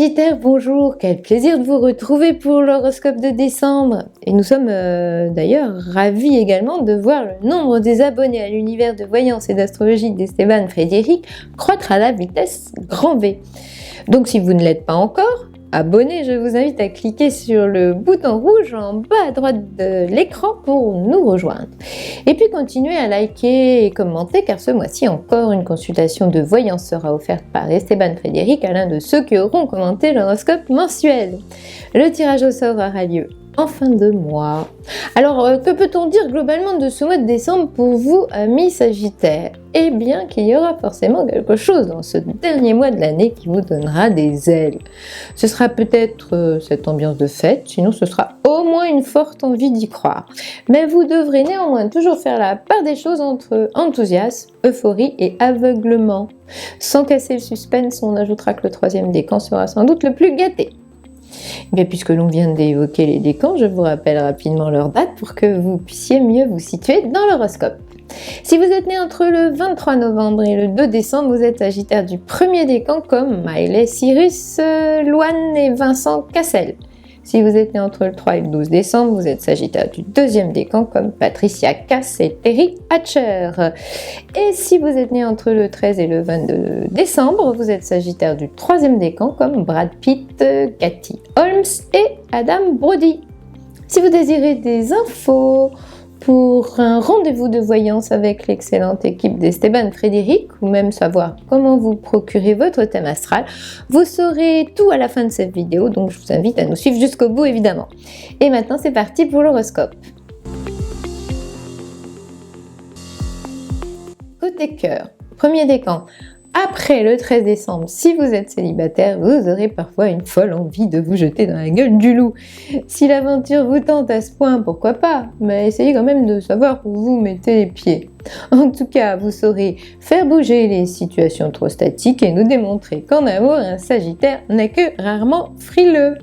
Sagittaire, bonjour, quel plaisir de vous retrouver pour l'horoscope de décembre. Et nous sommes d'ailleurs ravis également de voir le nombre des abonnés à l'univers de voyance et d'astrologie d'Esteban Frédéric croître à la vitesse grand V. Donc si vous ne l'êtes pas encore, abonnez, je vous invite à cliquer sur le bouton rouge en bas à droite de l'écran pour nous rejoindre. Et puis continuez à liker et commenter car ce mois-ci encore une consultation de voyance sera offerte par Esteban Frédéric à l'un de ceux qui auront commenté l'horoscope mensuel. Le tirage au sort aura lieu en fin de mois. Alors, que peut-on dire globalement de ce mois de décembre pour vous, amis Sagittaires ? Eh bien qu'il y aura forcément quelque chose dans ce dernier mois de l'année qui vous donnera des ailes. Ce sera peut-être cette ambiance de fête, sinon ce sera au moins une forte envie d'y croire. Mais vous devrez néanmoins toujours faire la part des choses entre enthousiasme, euphorie et aveuglement. Sans casser le suspense, on ajoutera que le troisième décan sera sans doute le plus gâté. Mais puisque l'on vient d'évoquer les décans, je vous rappelle rapidement leur date pour que vous puissiez mieux vous situer dans l'horoscope. Si vous êtes né entre le 23 novembre et le 2 décembre, vous êtes Sagittaire du premier décan comme Miley Cyrus, Loane et Vincent Cassel. Si vous êtes né entre le 3 et le 12 décembre, vous êtes Sagittaire du deuxième décan comme Patricia Cass et Terry Hatcher. Et si vous êtes né entre le 13 et le 22 décembre, vous êtes Sagittaire du troisième décan comme Brad Pitt, Katie Holmes et Adam Brody. Si vous désirez des infos pour un rendez-vous de voyance avec l'excellente équipe d'Esteban Frédéric, ou même savoir comment vous procurer votre thème astral, vous saurez tout à la fin de cette vidéo, donc je vous invite à nous suivre jusqu'au bout évidemment. Et maintenant c'est parti pour l'horoscope. Côté cœur, premier décan. Après le 13 décembre, si vous êtes célibataire, vous aurez parfois une folle envie de vous jeter dans la gueule du loup. Si l'aventure vous tente à ce point, pourquoi pas, mais essayez quand même de savoir où vous mettez les pieds. En tout cas, vous saurez faire bouger les situations trop statiques et nous démontrer qu'en amour, un Sagittaire n'est que rarement frileux.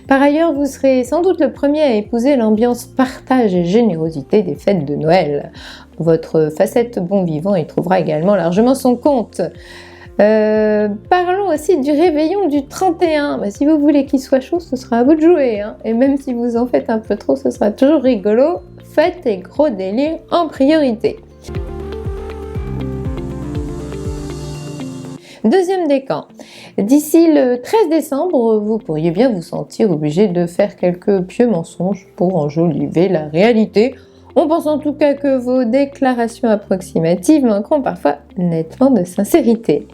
Par ailleurs, vous serez sans doute le premier à épouser l'ambiance partage et générosité des fêtes de Noël. Votre facette bon vivant y trouvera également largement son compte. Parlons aussi du réveillon du 31. Si vous voulez qu'il soit chaud, ce sera à vous de jouer. Et même si vous en faites un peu trop, ce sera toujours rigolo. Faites les gros délires en priorité. Deuxième décan. D'ici le 13 décembre, vous pourriez bien vous sentir obligé de faire quelques pieux mensonges pour enjoliver la réalité. On pense en tout cas que vos déclarations approximatives manqueront parfois nettement de sincérité.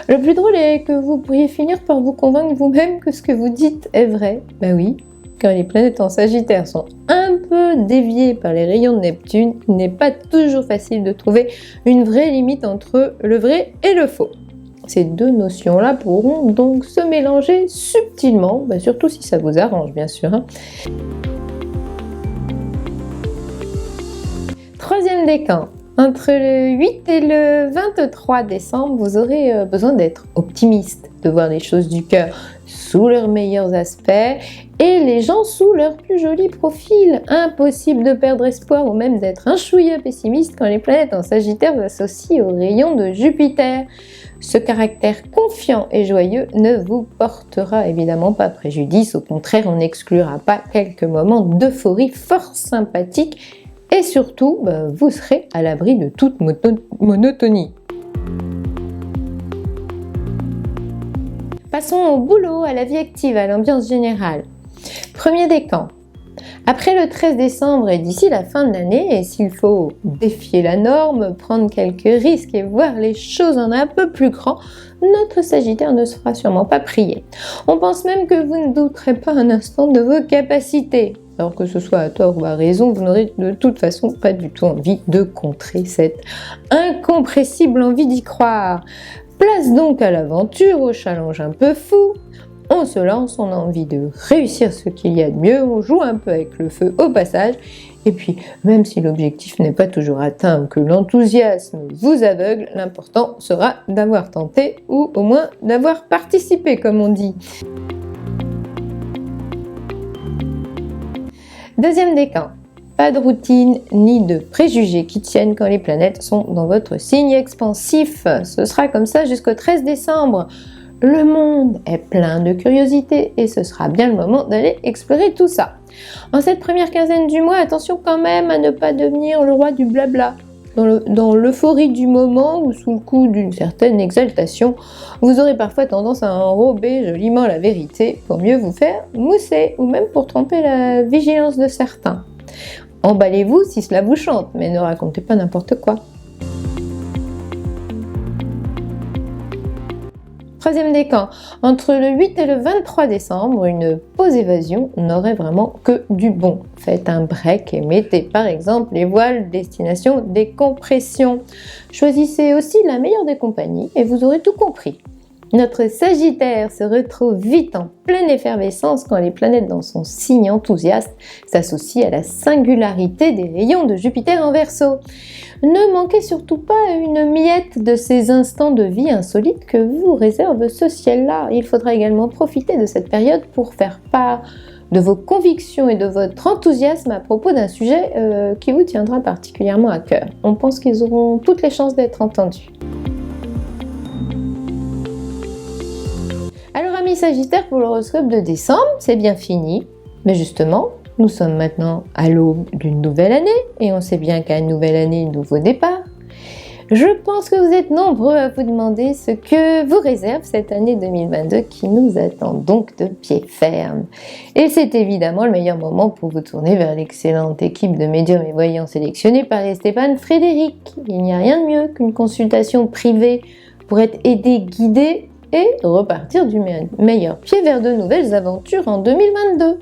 Le plus drôle est que vous pourriez finir par vous convaincre vous-même que ce que vous dites est vrai. Ben oui, quand les planètes en Sagittaire sont un peu déviées par les rayons de Neptune, il n'est pas toujours facile de trouver une vraie limite entre le vrai et le faux. Ces deux notions-là pourront donc se mélanger subtilement, surtout si ça vous arrange bien sûr. Troisième décan. Entre le 8 et le 23 décembre, vous aurez besoin d'être optimiste, de voir les choses du cœur sous leurs meilleurs aspects et les gens sous leur plus joli profil. Impossible de perdre espoir ou même d'être un chouïa pessimiste quand les planètes en Sagittaire s'associent aux rayons de Jupiter. Ce caractère confiant et joyeux ne vous portera évidemment pas préjudice, au contraire on n'exclura pas quelques moments d'euphorie fort sympathiques. Et surtout, vous serez à l'abri de toute monotonie. Passons au boulot, à la vie active, à l'ambiance générale. Premier décan. Après le 13 décembre et d'ici la fin de l'année, et s'il faut défier la norme, prendre quelques risques et voir les choses en un peu plus grand, notre Sagittaire ne sera sûrement pas prié. On pense même que vous ne douterez pas un instant de vos capacités. Alors que ce soit à tort ou à raison, vous n'aurez de toute façon pas du tout envie de contrer cette incompressible envie d'y croire. Place donc à l'aventure, au challenge un peu fou. On se lance, on a envie de réussir ce qu'il y a de mieux, on joue un peu avec le feu au passage. Et puis, même si l'objectif n'est pas toujours atteint ou que l'enthousiasme vous aveugle, l'important sera d'avoir tenté ou au moins d'avoir participé, comme on dit. Deuxième décan. Pas de routine ni de préjugés qui tiennent quand les planètes sont dans votre signe expansif. Ce sera comme ça jusqu'au 13 décembre. Le monde est plein de curiosité et ce sera bien le moment d'aller explorer tout ça. En cette première quinzaine du mois, attention quand même à ne pas devenir le roi du blabla. Dans l'euphorie du moment ou sous le coup d'une certaine exaltation, vous aurez parfois tendance à enrober joliment la vérité pour mieux vous faire mousser ou même pour tromper la vigilance de certains. Emballez-vous si cela vous chante, mais ne racontez pas n'importe quoi. Troisième décan, entre le 8 et le 23 décembre, une pause évasion n'aurait vraiment que du bon. Faites un break et mettez par exemple les voiles destination décompression. Choisissez aussi la meilleure des compagnies et vous aurez tout compris. Notre Sagittaire se retrouve vite en pleine effervescence quand les planètes dans son signe enthousiaste s'associent à la singularité des rayons de Jupiter en Verseau. Ne manquez surtout pas une miette de ces instants de vie insolites que vous réserve ce ciel-là. Il faudra également profiter de cette période pour faire part de vos convictions et de votre enthousiasme à propos d'un sujet qui vous tiendra particulièrement à cœur. On pense qu'ils auront toutes les chances d'être entendus. Alors amis Sagittaires, pour l'horoscope de décembre, c'est bien fini. Mais justement, nous sommes maintenant à l'aube d'une nouvelle année et on sait bien qu'à une nouvelle année, nouveau départ. Je pense que vous êtes nombreux à vous demander ce que vous réserve cette année 2022 qui nous attend donc de pied ferme. Et c'est évidemment le meilleur moment pour vous tourner vers l'excellente équipe de médiums et voyants sélectionnés par Esteban Frédéric. Il n'y a rien de mieux qu'une consultation privée pour être aidé, guidé et repartir du meilleur pied vers de nouvelles aventures en 2022.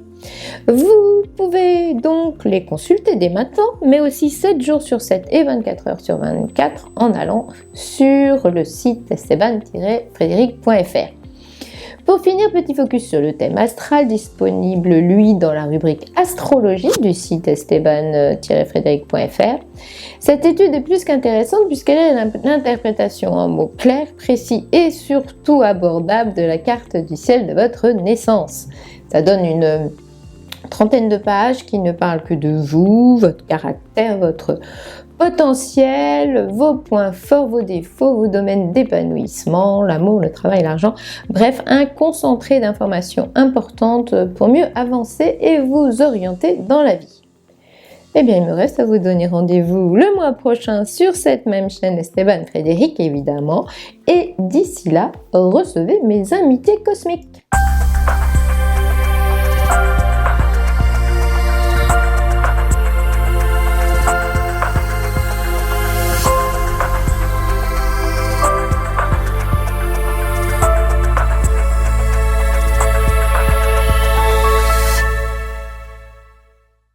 Vous pouvez donc les consulter dès maintenant, mais aussi 7 jours sur 7 et 24 heures sur 24 en allant sur le site esteban-frédéric.fr. Pour finir, petit focus sur le thème astral, disponible lui dans la rubrique astrologie du site esteban-frédéric.fr. Cette étude est plus qu'intéressante puisqu'elle est l'interprétation en mots clairs, précis et surtout abordables de la carte du ciel de votre naissance. Ça donne une trentaine de pages qui ne parlent que de vous, votre caractère, votre potentiel, vos points forts, vos défauts, vos domaines d'épanouissement, l'amour, le travail, l'argent. Bref, un concentré d'informations importantes pour mieux avancer et vous orienter dans la vie. Eh bien, il me reste à vous donner rendez-vous le mois prochain sur cette même chaîne Esteban Frédéric, évidemment. Et d'ici là, recevez mes invités cosmiques.